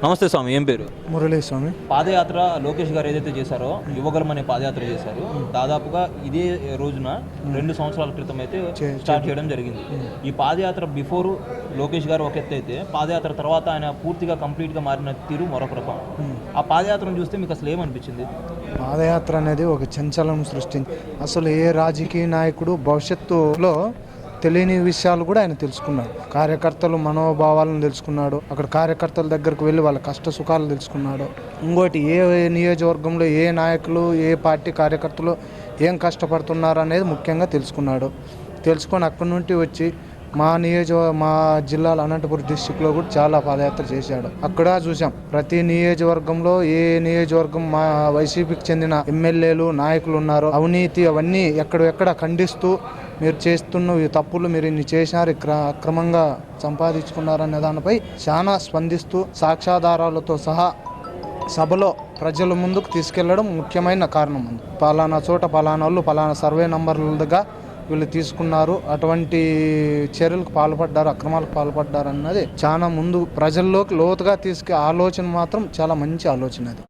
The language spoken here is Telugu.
నమస్తే స్వామి, ఏం పేరు? మురళీ స్వామి. పాదయాత్ర లోకేష్ గారు ఏదైతే చేశారో, యువగలం అనే పాదయాత్ర చేశారు. దాదాపుగా ఇదే రోజున 2 సంవత్సరాల క్రితం అయితే స్టార్ట్ చేయడం జరిగింది. ఈ పాదయాత్ర బిఫోర్ లోకేష్ గారు ఒక ఎత్తు అయితే, పాదయాత్ర తర్వాత ఆయన పూర్తిగా కంప్లీట్గా మారిన తీరు మరొక రకం. ఆ పాదయాత్రను చూస్తే మీకు అసలు ఏమనిపించింది? పాదయాత్ర అనేది ఒక సంచలనం సృష్టించి, అసలు ఏ రాజకీయ నాయకుడు భవిష్యత్తులో తెలియని విషయాలు కూడా ఆయన తెలుసుకున్నాడు. కార్యకర్తలు మనోభావాలను తెలుసుకున్నాడు. అక్కడ కార్యకర్తల దగ్గరకు వెళ్ళి వాళ్ళ కష్ట సుఖాలు తెలుసుకున్నాడు. ఇంకోటి, ఏ నియోజకవర్గంలో ఏ నాయకులు, ఏ పార్టీ కార్యకర్తలు ఏం కష్టపడుతున్నారు అనేది ముఖ్యంగా తెలుసుకున్నాడు. తెలుసుకొని అక్కడి నుండి వచ్చి మా జిల్లాలో అనంతపురం డిస్టిక్లో కూడా చాలా పాదయాత్ర చేశాడు. అక్కడ చూసాం, ప్రతి నియోజకవర్గంలో ఏ నియోజకవర్గం మా వైసీపీకి చెందిన ఎమ్మెల్యేలు నాయకులు ఉన్నారో అవినీతి అవన్నీ ఎక్కడ ఖండిస్తూ, మీరు చేస్తున్న ఈ తప్పులు, మీరు ఇన్ని చేసినారు, అక్రమంగా సంపాదించుకున్నారనే దానిపై చాలా స్పందిస్తూ సాక్ష్యాధారాలతో సహా సభలో ప్రజల ముందుకు తీసుకెళ్లడం ముఖ్యమైన కారణం. పలానా చోట పలానా వాళ్ళు పలానా సర్వే నంబర్లుగా వీళ్ళు తీసుకున్నారు, అటువంటి చర్యలకు పాల్పడ్డారు, అక్రమాలకు పాల్పడ్డారు అన్నది చాలా ముందు ప్రజల్లోకి లోతుగా ఆలోచన మాత్రం చాలా మంచి ఆలోచన అది.